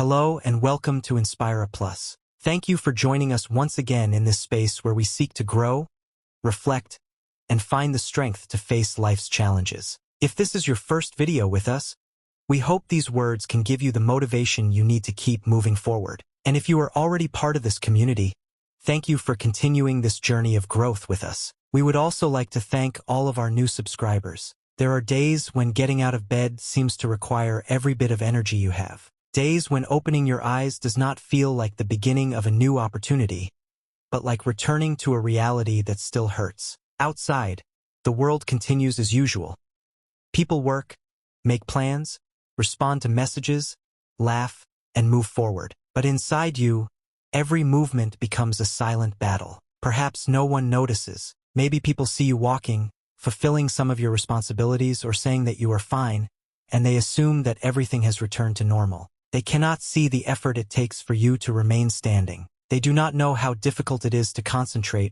Hello and welcome to Inspira Plus. Thank you for joining us once again in this space where we seek to grow, reflect, and find the strength to face life's challenges. If this is your first video with us, we hope these words can give you the motivation you need to keep moving forward. And if you are already part of this community, thank you for continuing this journey of growth with us. We would also like to thank all of our new subscribers. There are days when getting out of bed seems to require every bit of energy you have. Days when opening your eyes does not feel like the beginning of a new opportunity, but like returning to a reality that still hurts. Outside, the world continues as usual. People work, make plans, respond to messages, laugh, and move forward. But inside you, every movement becomes a silent battle. Perhaps no one notices. Maybe people see you walking, fulfilling some of your responsibilities or saying that you are fine, and they assume that everything has returned to normal. They cannot see the effort it takes for you to remain standing. They do not know how difficult it is to concentrate,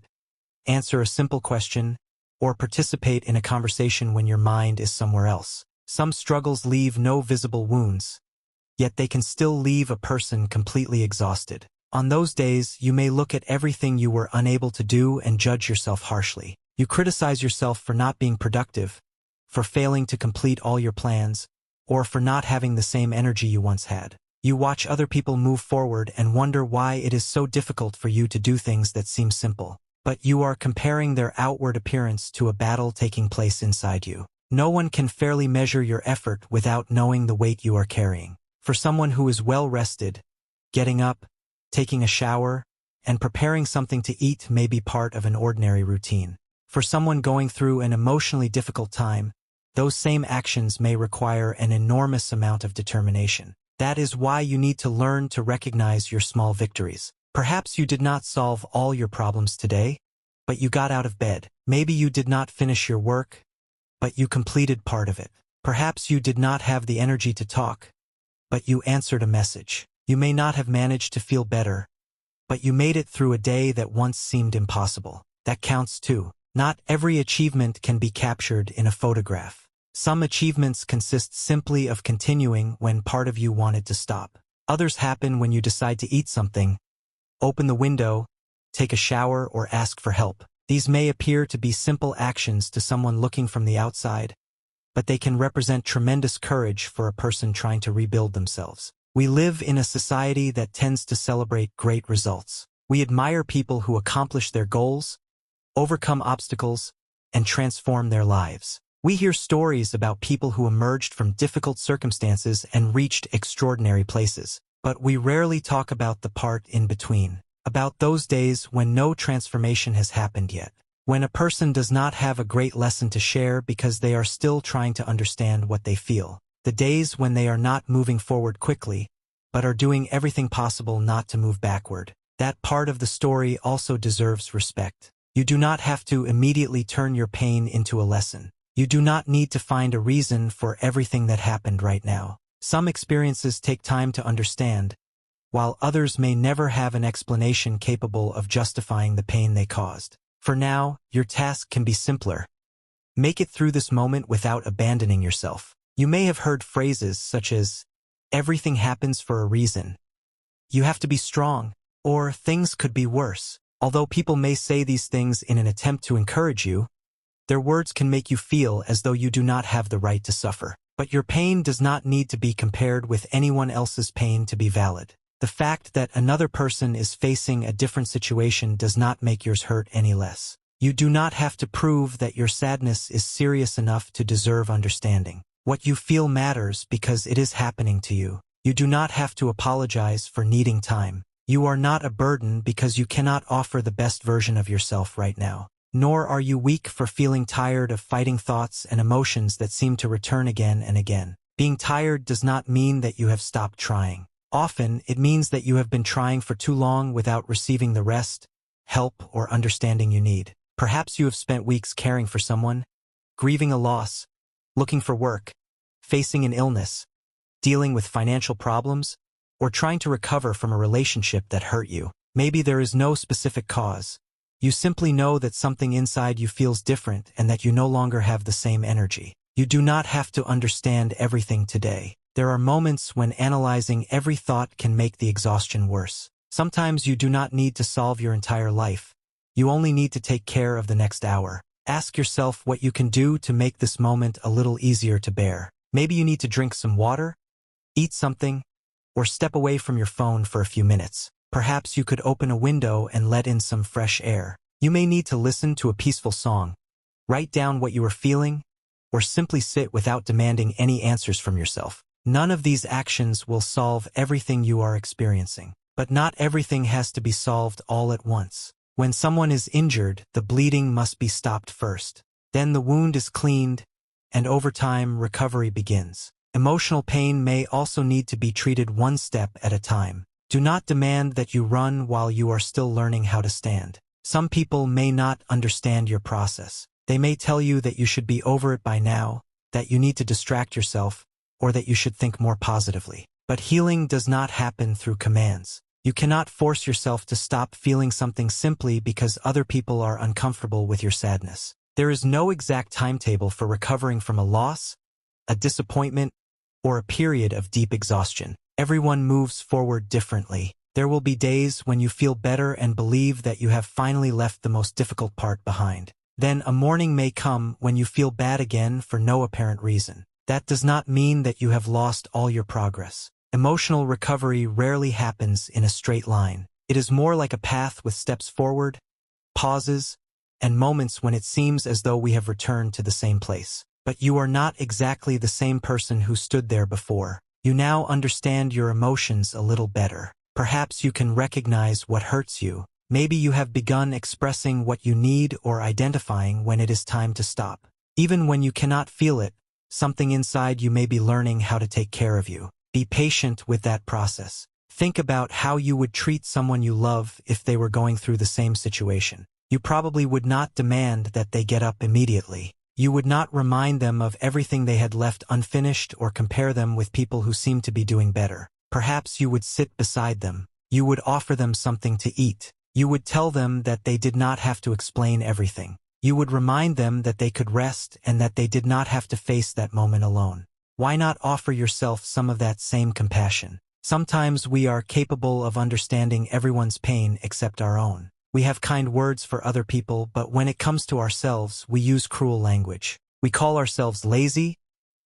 answer a simple question, or participate in a conversation when your mind is somewhere else. Some struggles leave no visible wounds, yet they can still leave a person completely exhausted. On those days, you may look at everything you were unable to do and judge yourself harshly. You criticize yourself for not being productive, for failing to complete all your plans, or for not having the same energy you once had. You watch other people move forward and wonder why it is so difficult for you to do things that seem simple. But you are comparing their outward appearance to a battle taking place inside you. No one can fairly measure your effort without knowing the weight you are carrying. For someone who is well rested, getting up, taking a shower, and preparing something to eat may be part of an ordinary routine. For someone going through an emotionally difficult time, those same actions may require an enormous amount of determination. That is why you need to learn to recognize your small victories. Perhaps you did not solve all your problems today, but you got out of bed. Maybe you did not finish your work, but you completed part of it. Perhaps you did not have the energy to talk, but you answered a message. You may not have managed to feel better, but you made it through a day that once seemed impossible. That counts too. Not every achievement can be captured in a photograph. Some achievements consist simply of continuing when part of you wanted to stop. Others happen when you decide to eat something, open the window, take a shower, or ask for help. These may appear to be simple actions to someone looking from the outside, but they can represent tremendous courage for a person trying to rebuild themselves. We live in a society that tends to celebrate great results. We admire people who accomplish their goals, overcome obstacles, and transform their lives. We hear stories about people who emerged from difficult circumstances and reached extraordinary places. But we rarely talk about the part in between, about those days when no transformation has happened yet, when a person does not have a great lesson to share because they are still trying to understand what they feel, the days when they are not moving forward quickly, but are doing everything possible not to move backward. That part of the story also deserves respect. You do not have to immediately turn your pain into a lesson. You do not need to find a reason for everything that happened right now. Some experiences take time to understand, while others may never have an explanation capable of justifying the pain they caused. For now, your task can be simpler. Make it through this moment without abandoning yourself. You may have heard phrases such as, "Everything happens for a reason," "You have to be strong," or "Things could be worse." Although people may say these things in an attempt to encourage you, their words can make you feel as though you do not have the right to suffer. But your pain does not need to be compared with anyone else's pain to be valid. The fact that another person is facing a different situation does not make yours hurt any less. You do not have to prove that your sadness is serious enough to deserve understanding. What you feel matters because it is happening to you. You do not have to apologize for needing time. You are not a burden because you cannot offer the best version of yourself right now. Nor are you weak for feeling tired of fighting thoughts and emotions that seem to return again and again. Being tired does not mean that you have stopped trying. Often, it means that you have been trying for too long without receiving the rest, help, or understanding you need. Perhaps you have spent weeks caring for someone, grieving a loss, looking for work, facing an illness, dealing with financial problems, or trying to recover from a relationship that hurt you. Maybe there is no specific cause. You simply know that something inside you feels different and that you no longer have the same energy. You do not have to understand everything today. There are moments when analyzing every thought can make the exhaustion worse. Sometimes you do not need to solve your entire life. You only need to take care of the next hour. Ask yourself what you can do to make this moment a little easier to bear. Maybe you need to drink some water, eat something, or step away from your phone for a few minutes. Perhaps you could open a window and let in some fresh air. You may need to listen to a peaceful song, write down what you are feeling, or simply sit without demanding any answers from yourself. None of these actions will solve everything you are experiencing. But not everything has to be solved all at once. When someone is injured, the bleeding must be stopped first. Then the wound is cleaned, and over time, recovery begins. Emotional pain may also need to be treated one step at a time. Do not demand that you run while you are still learning how to stand. Some people may not understand your process. They may tell you that you should be over it by now, that you need to distract yourself, or that you should think more positively. But healing does not happen through commands. You cannot force yourself to stop feeling something simply because other people are uncomfortable with your sadness. There is no exact timetable for recovering from a loss, a disappointment, or a period of deep exhaustion. Everyone moves forward differently. There will be days when you feel better and believe that you have finally left the most difficult part behind. Then a morning may come when you feel bad again for no apparent reason. That does not mean that you have lost all your progress. Emotional recovery rarely happens in a straight line. It is more like a path with steps forward, pauses, and moments when it seems as though we have returned to the same place. But you are not exactly the same person who stood there before. You now understand your emotions a little better. Perhaps you can recognize what hurts you. Maybe you have begun expressing what you need or identifying when it is time to stop. Even when you cannot feel it, something inside you may be learning how to take care of you. Be patient with that process. Think about how you would treat someone you love if they were going through the same situation. You probably would not demand that they get up immediately. You would not remind them of everything they had left unfinished or compare them with people who seem to be doing better. Perhaps you would sit beside them. You would offer them something to eat. You would tell them that they did not have to explain everything. You would remind them that they could rest and that they did not have to face that moment alone. Why not offer yourself some of that same compassion? Sometimes we are capable of understanding everyone's pain except our own. We have kind words for other people, but when it comes to ourselves, we use cruel language. We call ourselves lazy,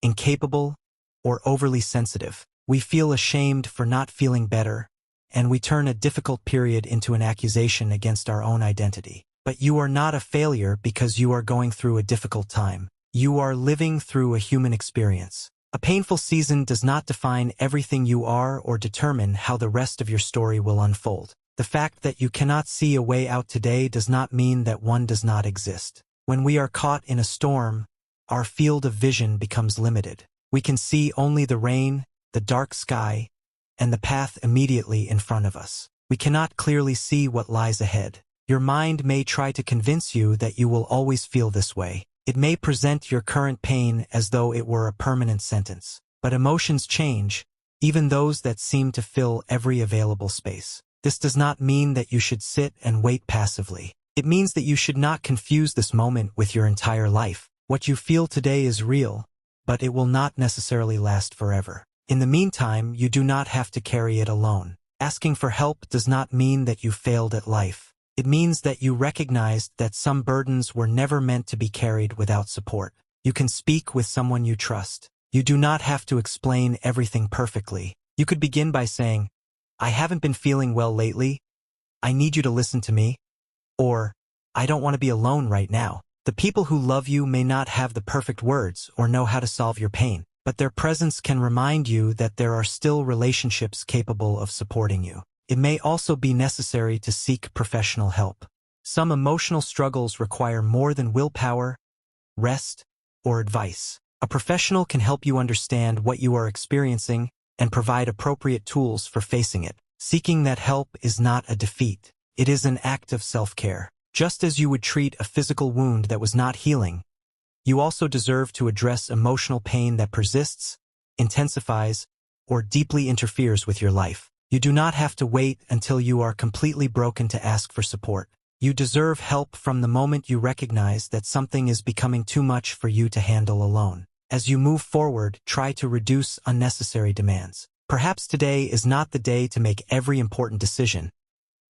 incapable, or overly sensitive. We feel ashamed for not feeling better, and we turn a difficult period into an accusation against our own identity. But you are not a failure because you are going through a difficult time. You are living through a human experience. A painful season does not define everything you are or determine how the rest of your story will unfold. The fact that you cannot see a way out today does not mean that one does not exist. When we are caught in a storm, our field of vision becomes limited. We can see only the rain, the dark sky, and the path immediately in front of us. We cannot clearly see what lies ahead. Your mind may try to convince you that you will always feel this way. It may present your current pain as though it were a permanent sentence. But emotions change, even those that seem to fill every available space. This does not mean that you should sit and wait passively. It means that you should not confuse this moment with your entire life. What you feel today is real, but it will not necessarily last forever. In the meantime, you do not have to carry it alone. Asking for help does not mean that you failed at life. It means that you recognized that some burdens were never meant to be carried without support. You can speak with someone you trust. You do not have to explain everything perfectly. You could begin by saying, "I haven't been feeling well lately. I need you to listen to me." Or, "I don't want to be alone right now." The people who love you may not have the perfect words or know how to solve your pain, but their presence can remind you that there are still relationships capable of supporting you. It may also be necessary to seek professional help. Some emotional struggles require more than willpower, rest, or advice. A professional can help you understand what you are experiencing and provide appropriate tools for facing it. Seeking that help is not a defeat. It is an act of self-care. Just as you would treat a physical wound that was not healing, you also deserve to address emotional pain that persists, intensifies, or deeply interferes with your life. You do not have to wait until you are completely broken to ask for support. You deserve help from the moment you recognize that something is becoming too much for you to handle alone. As you move forward, try to reduce unnecessary demands. Perhaps today is not the day to make every important decision,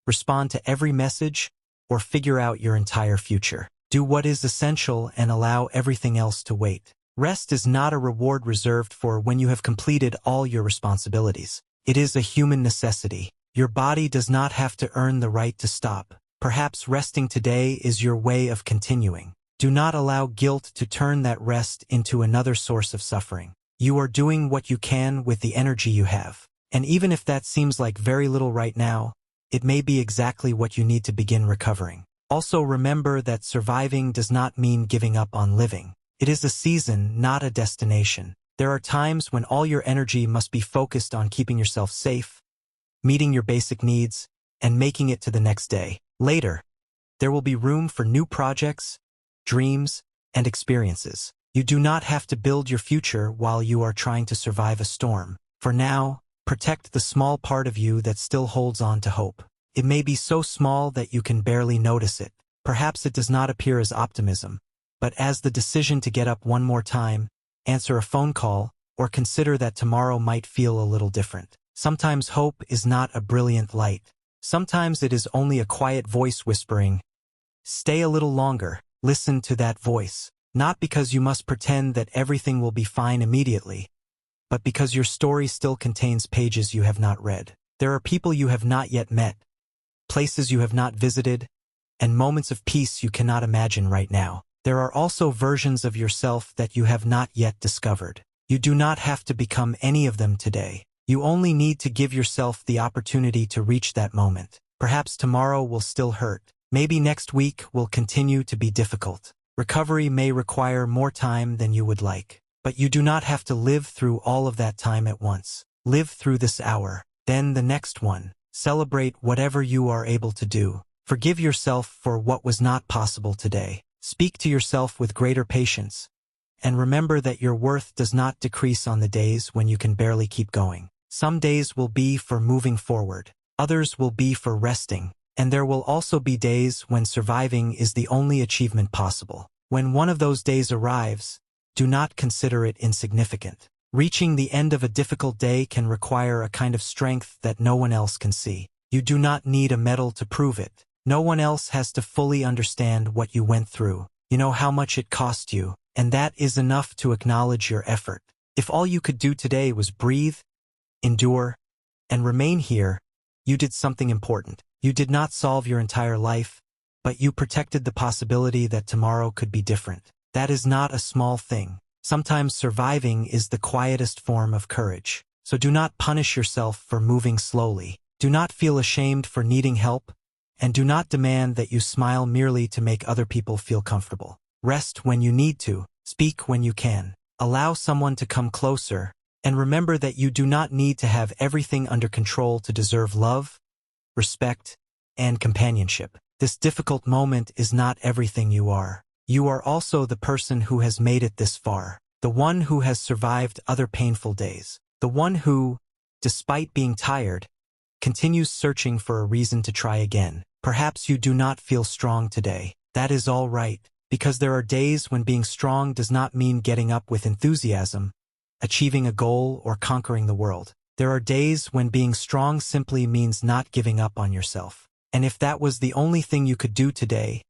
respond to every message, or figure out your entire future. Do what is essential and allow everything else to wait. Rest is not a reward reserved for when you have completed all your responsibilities. It is a human necessity. Your body does not have to earn the right to stop. Perhaps resting today is your way of continuing. Do not allow guilt to turn that rest into another source of suffering. You are doing what you can with the energy you have. And even if that seems like very little right now, it may be exactly what you need to begin recovering. Also remember that surviving does not mean giving up on living. It is a season, not a destination. There are times when all your energy must be focused on keeping yourself safe, meeting your basic needs, and making it to the next day. Later, there will be room for new projects, dreams, and experiences. You do not have to build your future while you are trying to survive a storm. For now, protect the small part of you that still holds on to hope. It may be so small that you can barely notice it. Perhaps it does not appear as optimism, but as the decision to get up one more time, answer a phone call, or consider that tomorrow might feel a little different. Sometimes hope is not a brilliant light. Sometimes it is only a quiet voice whispering, "Stay a little longer." Listen to that voice, not because you must pretend that everything will be fine immediately, but because your story still contains pages you have not read. There are people you have not yet met, places you have not visited, and moments of peace you cannot imagine right now. There are also versions of yourself that you have not yet discovered. You do not have to become any of them today. You only need to give yourself the opportunity to reach that moment. Perhaps tomorrow will still hurt. Maybe next week will continue to be difficult. Recovery may require more time than you would like. But you do not have to live through all of that time at once. Live through this hour, then the next one. Celebrate whatever you are able to do. Forgive yourself for what was not possible today. Speak to yourself with greater patience. And remember that your worth does not decrease on the days when you can barely keep going. Some days will be for moving forward. Others will be for resting. And there will also be days when surviving is the only achievement possible. When one of those days arrives, do not consider it insignificant. Reaching the end of a difficult day can require a kind of strength that no one else can see. You do not need a medal to prove it. No one else has to fully understand what you went through. You know how much it cost you, and that is enough to acknowledge your effort. If all you could do today was breathe, endure, and remain here, you did something important. You did not solve your entire life, but you protected the possibility that tomorrow could be different. That is not a small thing. Sometimes surviving is the quietest form of courage. So do not punish yourself for moving slowly. Do not feel ashamed for needing help, and do not demand that you smile merely to make other people feel comfortable. Rest when you need to, speak when you can. Allow someone to come closer, and remember that you do not need to have everything under control to deserve love, respect, and companionship. This difficult moment is not everything you are. You are also the person who has made it this far, the one who has survived other painful days, the one who, despite being tired, continues searching for a reason to try again. Perhaps you do not feel strong today. That is all right, because there are days when being strong does not mean getting up with enthusiasm, achieving a goal, or conquering the world. There are days when being strong simply means not giving up on yourself. And if that was the only thing you could do today,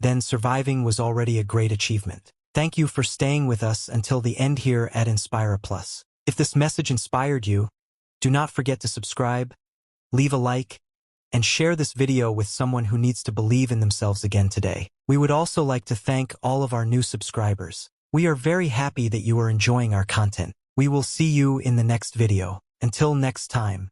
then surviving was already a great achievement. Thank you for staying with us until the end here at Inspire Plus. If this message inspired you, do not forget to subscribe, leave a like, and share this video with someone who needs to believe in themselves again today. We would also like to thank all of our new subscribers. We are very happy that you are enjoying our content. We will see you in the next video. Until next time.